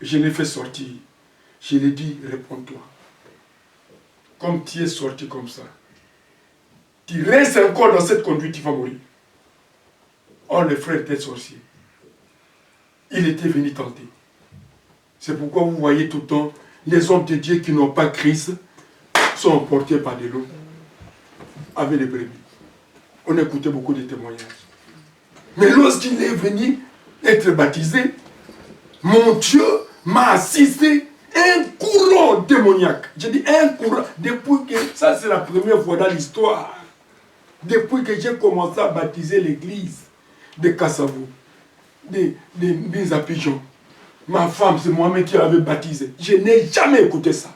je l'ai fait sortir. Je lui ai dit, réponds-toi. Comme tu es sorti comme ça, tu restes encore dans cette conduite, tu vas mourir. Oh, le frère était sorcier. Il était venu tenter. C'est pourquoi vous voyez tout le temps, les hommes de Dieu qui n'ont pas Christ sont emportés par des loups avec les brebis. On écoutait beaucoup de témoignages. Mais lorsqu'il est venu être baptisé, mon Dieu m'a assisté un courant démoniaque. Je dis un courant. Depuis que, ça c'est la première fois dans l'histoire, depuis que j'ai commencé à baptiser l'église de Kassavo, de Bizapigeon, ma femme, c'est moi-même qui l'avais baptisé. Je n'ai jamais écouté ça.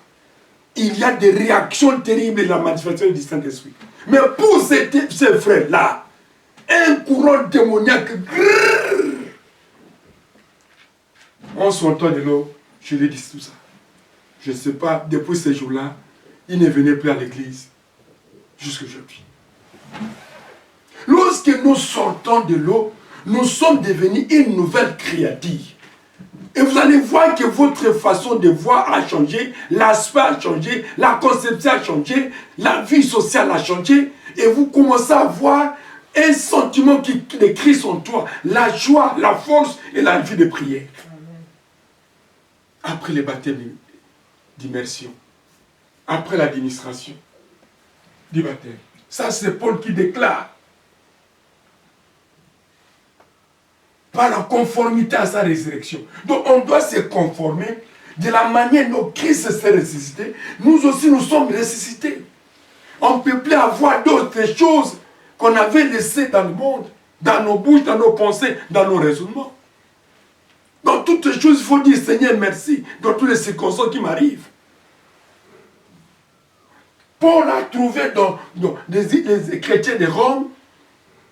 Il y a des réactions terribles de la manifestation du Saint-Esprit. Mais pour ces frères-là, un courant démoniaque, en son temps de l'eau, je lui ai dit tout ça. Je ne sais pas, depuis ces jours-là, il ne venait plus à l'église jusqu'aujourd'hui. Lorsque nous sortons de l'eau, nous sommes devenus une nouvelle créature. Et vous allez voir que votre façon de voir a changé, l'aspect a changé, la conception a changé, la vie sociale a changé, et vous commencez à voir un sentiment qui de Christ en toi, la joie, la force et la vie de prière. Après les baptêmes d'immersion, après l'administration du baptême. Ça, c'est Paul qui déclare. Par la conformité à sa résurrection. Donc, on doit se conformer de la manière dont Christ s'est ressuscité. Nous aussi, nous sommes ressuscités. On ne peut plus avoir d'autres choses qu'on avait laissées dans le monde, dans nos bouches, dans nos pensées, dans nos raisonnements. Dans toutes les choses, il faut dire Seigneur, merci, dans toutes les circonstances qui m'arrivent. Paul a trouvé dans les chrétiens de Rome,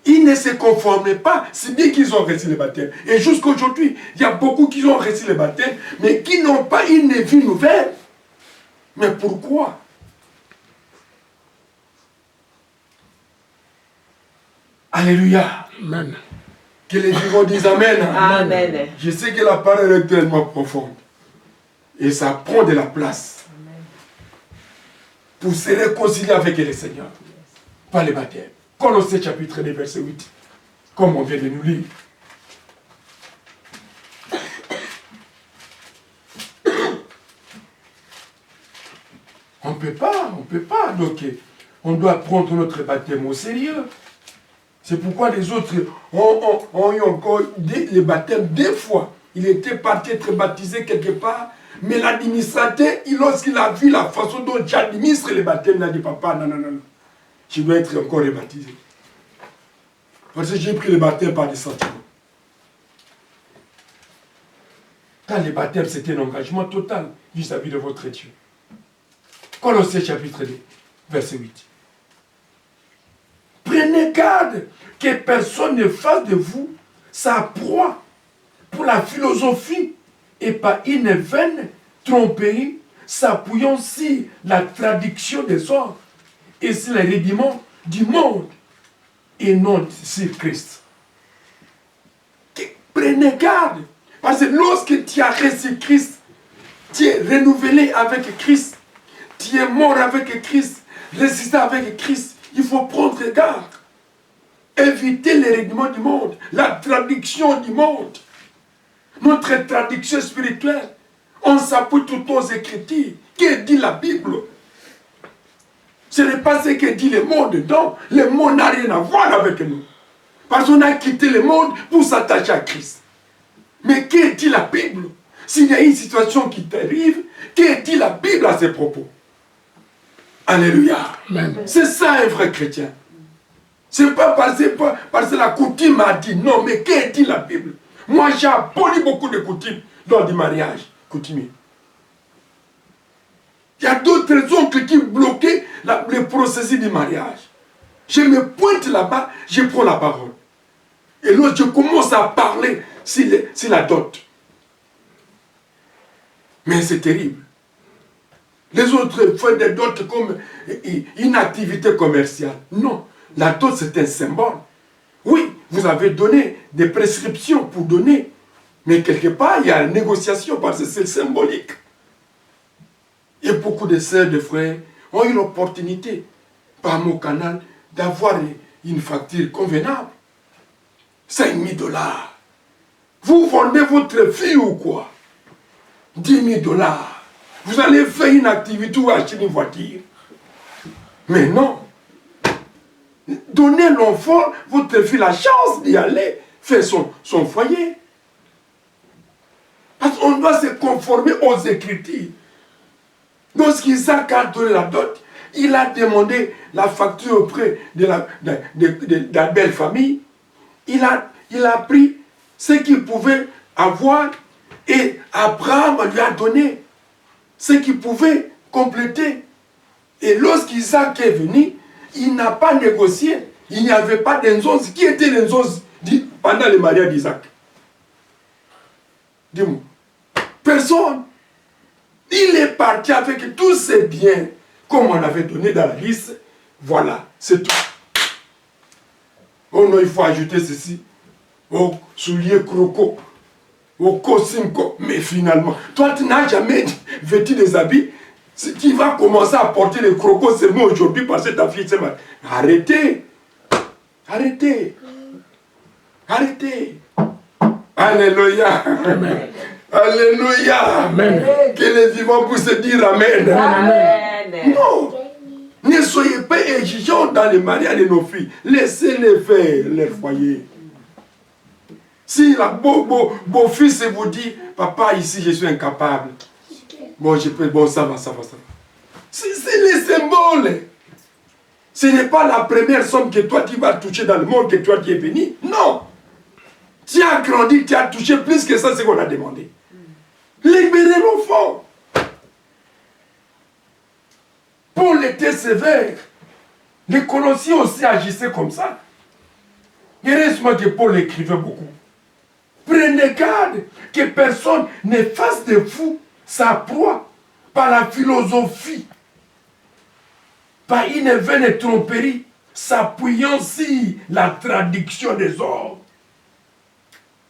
ils ne se conformaient pas, si bien qu'ils ont reçu le baptême. Et jusqu'à aujourd'hui, il y a beaucoup qui ont reçu le baptême, mais qui n'ont pas une vie nouvelle. Mais pourquoi? Alléluia. Amen. Que les vivants disent Amen. Amen. Je sais que la parole est tellement profonde. Et ça prend de la place. Amen. Pour se réconcilier avec le Seigneur. Par le baptême. Colossiens chapitre 2, verset 8. Comme on vient de nous lire. On ne peut pas. Donc, on doit prendre notre baptême au sérieux. C'est pourquoi les autres ont eu encore les baptêmes 2 fois. Il était parti être baptisé quelque part, mais l'administrateur, lorsqu'il a vu la façon dont j'administre les baptêmes, il a dit, papa, non, je dois être encore rebaptisé. Parce que j'ai pris le baptême par des sentiments. Quand le baptême, c'était un engagement total vis-à-vis de votre Dieu. Colossiens chapitre 2, verset 8. Prenez garde que personne ne fasse de vous sa proie pour la philosophie et par une vaine tromperie s'appuyant sur la traduction des hommes et sur les rudiments du monde et non sur Christ. Prenez garde, parce que lorsque tu as reçu Christ, tu es renouvelé avec Christ, tu es mort avec Christ, ressuscité avec Christ. Il faut prendre garde. Éviter les règlements du monde, la traduction du monde. Notre traduction spirituelle, on s'appuie tout aux Écritures. Que dit la Bible? Ce n'est pas ce que dit le monde, non. Le monde n'a rien à voir avec nous. Parce qu'on a quitté le monde pour s'attacher à Christ. Mais que dit la Bible? S'il y a une situation qui t'arrive, que dit la Bible à ses propos? Alléluia. C'est ça un vrai chrétien. Ce n'est pas parce que la coutume m'a dit non, mais que dit la Bible? Moi j'ai aboli beaucoup de coutumes lors du mariage coutumier. Il y a d'autres oncles qui bloquaient le processus du mariage. Je me pointe là-bas, je prends la parole. Et lorsque je commence à parler sur la dot. Mais c'est terrible. Les autres font des dots comme une activité commerciale. Non, la dot c'est un symbole. Oui, vous avez donné des prescriptions pour donner Mais quelque part, il y a une négociation parce que c'est symbolique. Et beaucoup de sœurs, de frères ont eu l'opportunité, par mon canal, d'avoir une facture convenable. 5 000 $. Vous vendez votre fille ou quoi? 10 000 $. Vous allez faire une activité ou acheter une voiture. Mais non. Donnez l'enfant, votre fille, la chance d'y aller faire son foyer. Parce qu'on doit se conformer aux Écritures. Lorsqu'Isaac a donné la dot, il a demandé la facture auprès de la belle famille. Il a pris ce qu'il pouvait avoir et Abraham lui a donné ce qu'il pouvait compléter. Et lorsqu'Isaac est venu, il n'a pas négocié. Il n'y avait pas d'enzonce. Qui était l'enzonce pendant le mariage d'Isaac? Dis-moi. Personne. Il est parti avec tous ses biens, comme on avait donné dans la liste. Voilà, c'est tout. Oh non, il faut ajouter ceci. Au soulier croco, au cosimco. Mais finalement, toi, tu n'as jamais vêtu des habits. Si tu vas commencer à porter les crocos seulement aujourd'hui parce que ta fille s'est mariée. Arrêtez. Arrêtez. Arrêtez. Alléluia. Amen. Alléluia. Amen. Que les vivants puissent dire Amen. Amen. Non. Ne soyez pas exigeants dans les mariages de nos filles. Laissez-les faire leur foyer. Si la beau-fils vous dit, papa, ici je suis incapable. Bon, ça va. C'est les symboles. Ce n'est pas la première somme que toi tu vas toucher dans le monde que toi tu es béni. Non. Tu as grandi, tu as touché plus que ça, c'est ce qu'on a demandé. Libérez l'enfant. Paul était sévère. Les Colossiens aussi agissaient comme ça. Heureusement que Paul écrivait beaucoup. Prenez garde que personne ne fasse de vous sa proie par la philosophie, par une vaine tromperie, s'appuyant sur la traduction des hommes.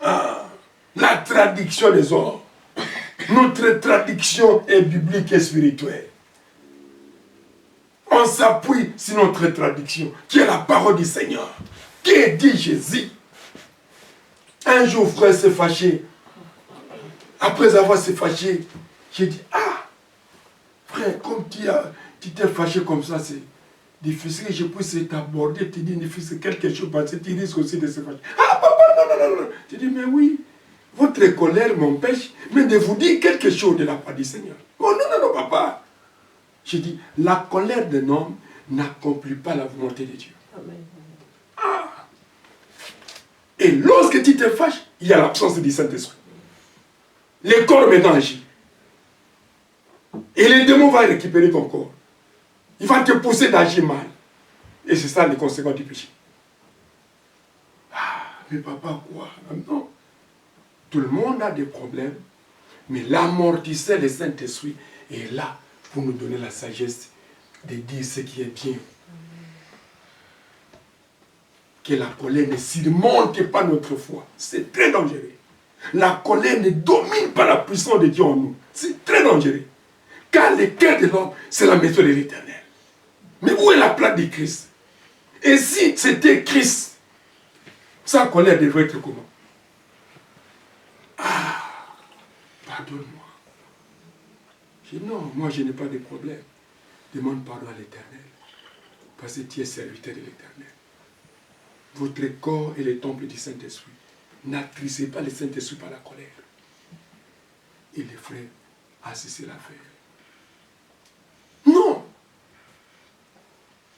La traduction des hommes. Notre traduction est biblique et spirituelle. On s'appuie sur notre traduction, qui est la parole du Seigneur. Qui dit Jésus? Un jour, frère s'est fâché. Après avoir s'est fâché, j'ai dit, ah, frère, comme tu t'es fâché comme ça, c'est difficile que je puisse t'aborder, te dire difficile quelque chose, parce que tu risques aussi de se fâcher. Ah, papa, non. Tu dis, mais oui, votre colère m'empêche, mais de vous dire quelque chose de la part du Seigneur. Oh non, papa. J'ai dit, la colère d'un homme n'accomplit pas la volonté de Dieu. Amen. Ah. Et lorsque tu te fâches, il y a l'absence du Saint-Esprit. Le corps maintenant agit. Et le démon va récupérer ton corps. Il va te pousser d'agir mal. Et c'est ça les conséquences du péché. Ah, mais papa, quoi? Non. Tout le monde a des problèmes, mais l'amortisseur, le Saint-Esprit, est là pour nous donner la sagesse de dire ce qui est bien. Que la colère ne surmonte pas notre foi. C'est très dangereux. La colère ne domine pas la puissance de Dieu en nous. C'est très dangereux. Car le cœur de l'homme, c'est la maison de l'Éternel. Mais où est la place de Christ? Et si c'était Christ, sa colère devrait être comment? Ah, pardonne-moi. Je dis non, moi je n'ai pas de problème. Demande pardon à l'Éternel. Parce que tu es serviteur de l'Éternel. Votre corps est le temple du Saint-Esprit. N'attristez pas le Saint-Esprit par la colère. Et les frères a cessé l'affaire. Non.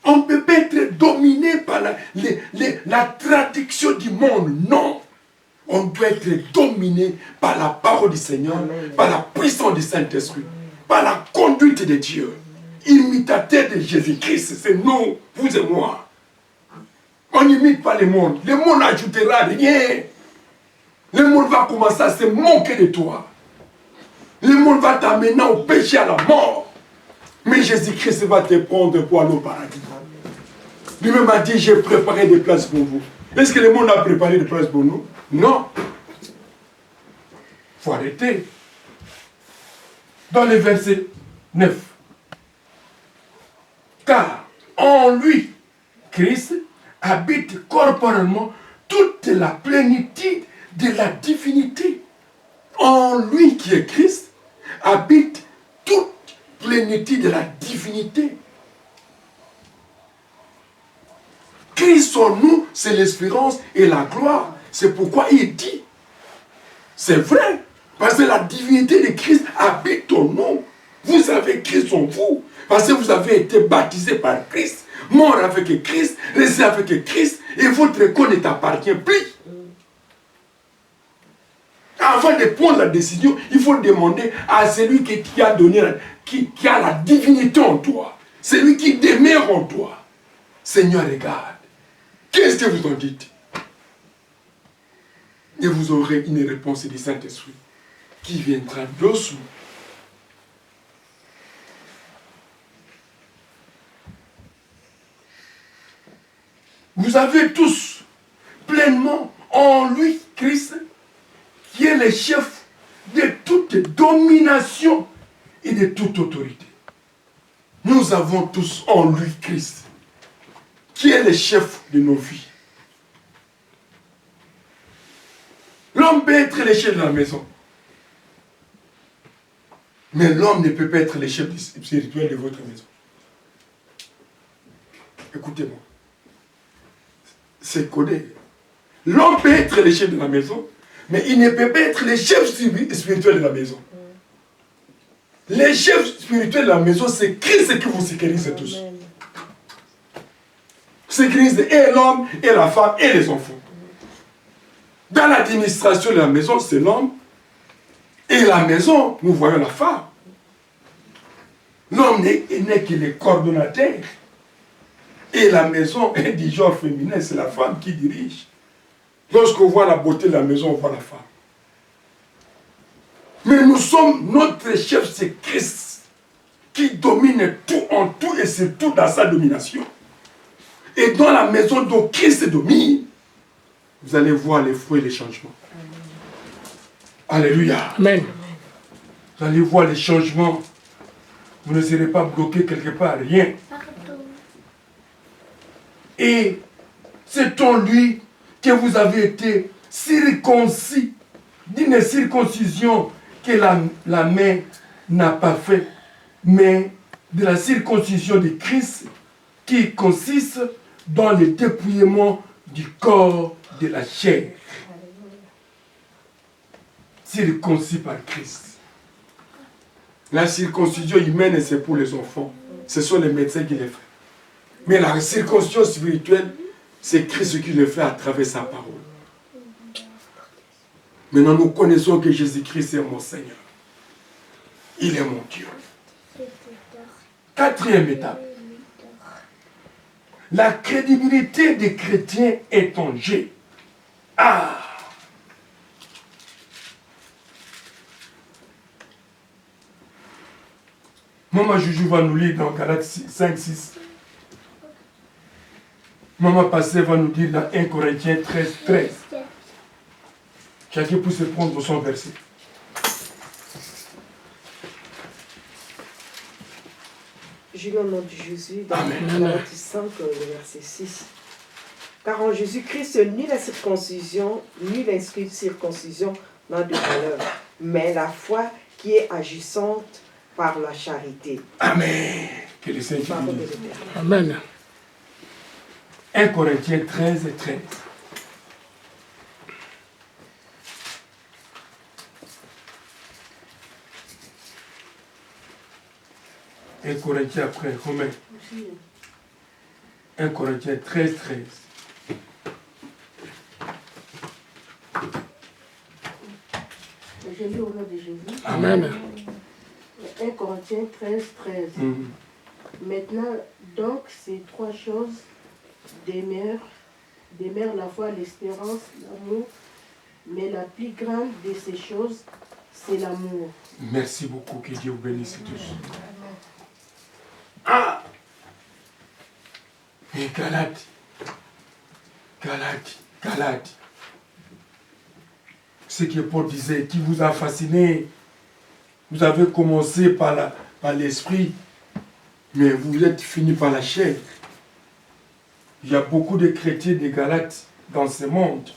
On ne peut pas être dominé par la traduction du monde. Non. On doit être dominé par la parole du Seigneur, amen, par la puissance du Saint-Esprit, par la conduite de Dieu. Imitateur de Jésus-Christ, c'est nous, vous et moi. On n'imite pas le monde. Le monde n'ajoutera rien. Le monde va commencer à se moquer de toi. Le monde va t'amener au péché, à la mort. Mais Jésus-Christ va te prendre pour aller au paradis. Lui-même a dit, j'ai préparé des places pour vous. Est-ce que le monde a préparé des places pour nous? Non. faut arrêter. Dans le verset 9. Car en lui, Christ habite corporellement toute la plénitude de la divinité. En lui qui est Christ habite toute plénitude de la divinité. Christ en nous, c'est l'espérance et la gloire. C'est pourquoi il dit, c'est vrai, parce que la divinité de Christ habite en nous. Vous avez Christ en vous, parce que vous avez été baptisé par Christ, mort avec Christ, resté avec Christ, et votre corps ne t'appartient plus. Avant de prendre la décision, il faut demander à celui qui a donné, qui a la divinité en toi, celui qui demeure en toi. Seigneur, regarde, qu'est-ce que vous en dites? Et vous aurez une réponse du Saint-Esprit qui viendra dessous. Vous avez tous pleinement en lui, Christ, qui est le chef de toute domination et de toute autorité. Nous avons tous en lui, Christ, qui est le chef de nos vies. L'homme peut être le chef de la maison. Mais l'homme ne peut pas être le chef spirituel de votre maison. Écoutez-moi. C'est codé. L'homme peut être le chef de la maison, mais il ne peut pas être le chef spirituel de la maison. Le chef spirituel de la maison, c'est Christ qui vous sécurise tous. Sécurise et l'homme, et la femme, et les enfants. Dans l'administration de la maison, c'est l'homme. Et la maison, nous voyons la femme. L'homme n'est que le coordonnateur. Et la maison est du genre féminin, c'est la femme qui dirige. Lorsqu'on voit la beauté de la maison, on voit la femme. Mais nous sommes, notre chef, c'est Christ, qui domine tout en tout et surtout dans sa domination. Et dans la maison dont Christ domine, vous allez voir les fruits et les changements. Alléluia. Amen. Vous allez voir les changements. Vous ne serez pas bloqué quelque part, rien. Et c'est en lui que vous avez été circoncis d'une circoncision que la main n'a pas fait, mais de la circoncision de Christ qui consiste dans le dépouillement du corps de la chair. Circoncis par Christ. La circoncision humaine, c'est pour les enfants. Ce sont les médecins qui les font. Mais la circoncision spirituelle, c'est Christ qui le fait à travers sa parole. Maintenant, nous connaissons que Jésus-Christ est mon Seigneur. Il est mon Dieu. Quatrième étape. La crédibilité des chrétiens est en jeu. Ah! Maman Joujou va nous lire dans Galates 5, 6. Maman Passé va nous dire dans 1 Corinthiens 13, 13. Chacun peut se prendre son verset. Je lis au nom de Jésus dans Galates 5, le verset 6. Car en Jésus-Christ, ni la circoncision, ni l'incirconcision n'a de valeur, mais la foi qui est agissante par la charité. Amen. Que le Seigneur bénisse. Amen. 1 Corinthiens 13 et 13. Un Corinthiens après, Romain. 1 Corinthiens 13, 13. Je lis au nom de Jésus. Amen. 1 Corinthiens 13, 13. Maintenant, donc, ces trois choses demeurent la foi, l'espérance, l'amour, mais la plus grande de ces choses, c'est l'amour. Merci beaucoup, que Dieu vous bénisse tous. Ah! Et Galate. ce que Paul disait, qui vous a fasciné. Vous avez commencé par l'esprit, mais vous êtes fini par la chair. Il y a beaucoup de chrétiens de Galates dans ce monde.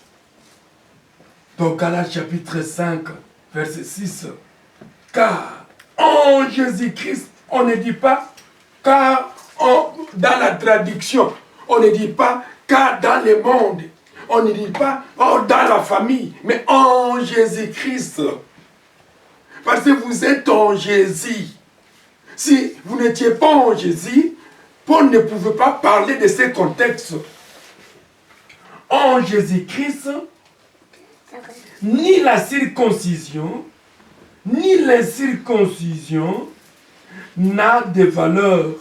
Dans Galates chapitre 5, verset 6. Car en Jésus-Christ, on ne dit pas, car dans la traduction, on ne dit pas, car dans le monde. On ne dit pas, dans la famille, mais en Jésus-Christ. Parce que vous êtes en Jésus. Si vous n'étiez pas en Jésus, Paul ne pouvait pas parler de ces contextes. En Jésus-Christ, ni la circoncision, ni l'incirconcision n'a de valeur,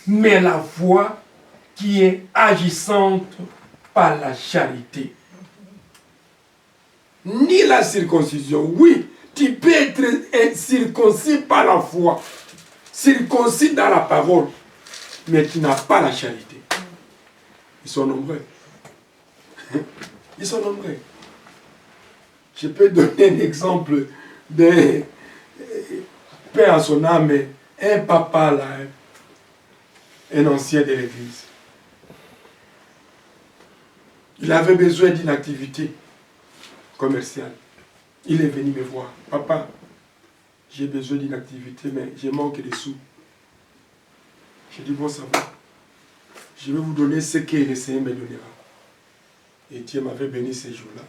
mais la foi qui est agissante par la charité. Ni la circoncision, oui, tu peux être circoncis par la foi, circoncis dans la parole, mais tu n'as pas la charité. Ils sont nombreux. Ils sont nombreux. Je peux donner un exemple de paix à son âme, un papa là, un ancien de l'église. Il avait besoin d'une activité commerciale. Il est venu me voir. Papa, j'ai besoin d'une activité, mais je manque de sous. J'ai dit, bon, ça va. Je vais vous donner ce que le Seigneur me donnera. Et Dieu m'avait béni ces jours-là.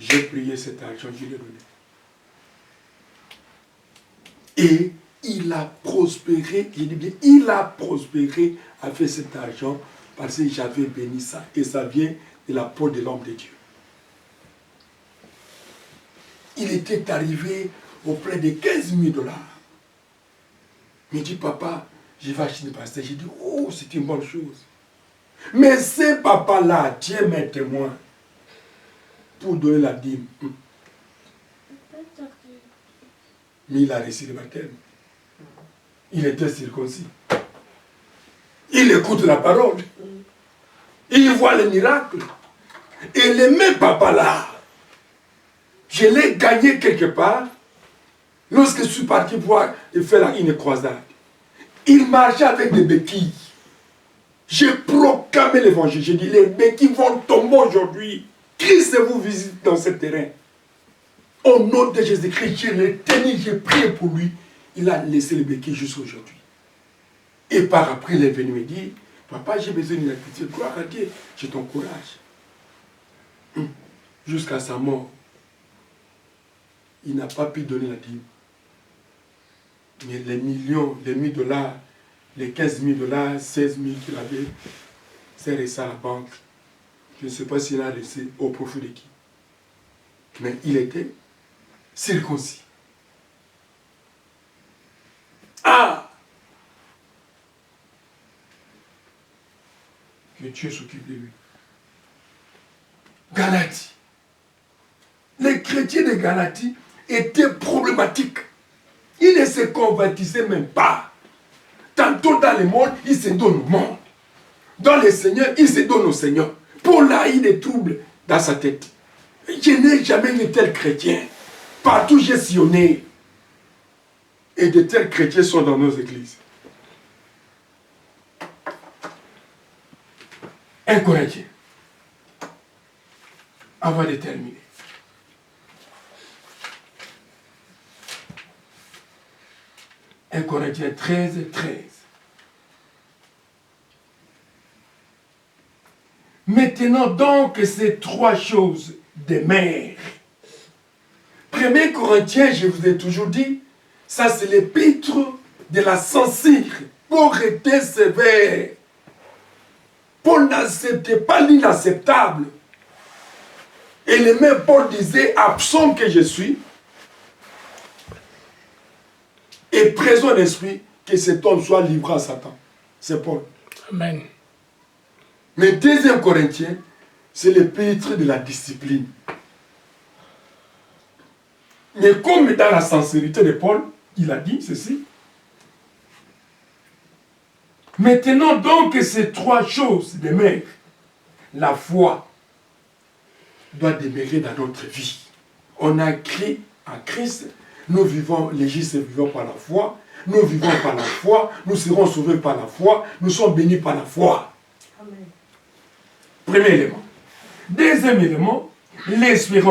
J'ai prié cet argent, je l'ai donné. Et il a prospéré, je dis bien, il a prospéré avec cet argent parce que j'avais béni ça. Et ça vient de la peau de l'homme de Dieu. Il était arrivé auprès de 15 000 $. Il me dit, papa, je vais acheter une pasteur. J'ai dit, oh, c'est une bonne chose. Mais ce papa-là, Dieu m'est témoin pour donner la dîme. Mais il a reçu le baptême. Il était circoncis. Il écoute la parole. Il voit le miracle. Et le même papa-là, je l'ai gagné quelque part lorsque je suis parti voir et faire une croisade. Il marchait avec des béquilles. J'ai proclamé l'évangile. J'ai dit, les béquilles vont tomber aujourd'hui. Christ vous visite dans ce terrain. Au nom de Jésus-Christ, je l'ai tenu, j'ai prié pour lui. Il a laissé les béquilles jusqu'à aujourd'hui. Et par après, il est venu me dire, papa, j'ai besoin d'une activité. Gloire à Dieu, je t'encourage. Jusqu'à sa mort, il n'a pas pu donner la dîme. Mais les millions, les 1 000 $, les 15 000 $, 16 000 qu'il avait, c'est resté à la banque. Je ne sais pas s'il a laissé au profit de qui. Mais il était circoncis. Ah! Que Dieu s'occupe de lui. Galatie. Les chrétiens de Galatie étaient problématiques. Ils ne se convertissaient même pas. Tantôt dans le monde, ils se donnent au monde. Dans le Seigneur, ils se donnent au Seigneur. Paul a eu des troubles dans sa tête. Je n'ai jamais vu tel chrétien. Partout j'ai sillonné. Et de tels chrétiens sont dans nos églises. 1 Corinthiens. Avant de terminer. 1 Corinthiens 13, 13. Maintenant donc ces trois choses demeurent. 1 Corinthiens, je vous ai toujours dit, ça c'est l'épître de la censure pour être sévère. Paul n'acceptait pas l'inacceptable. Et le même Paul disait, absent que je suis, et présent d'esprit, que cet homme soit livré à Satan. C'est Paul. Amen. Mais 2 Corinthiens, c'est l'épître de la discipline. Mais comme dans la sincérité de Paul, il a dit ceci. Maintenant donc ces trois choses demeurent. La foi doit demeurer dans notre vie. On a crié à Christ. Nous vivons, les justes vivons par la foi. Nous vivons par la foi. Nous serons sauvés par la foi. Nous sommes bénis par la foi. Amen. Premier élément. Deuxième élément, l'espérance.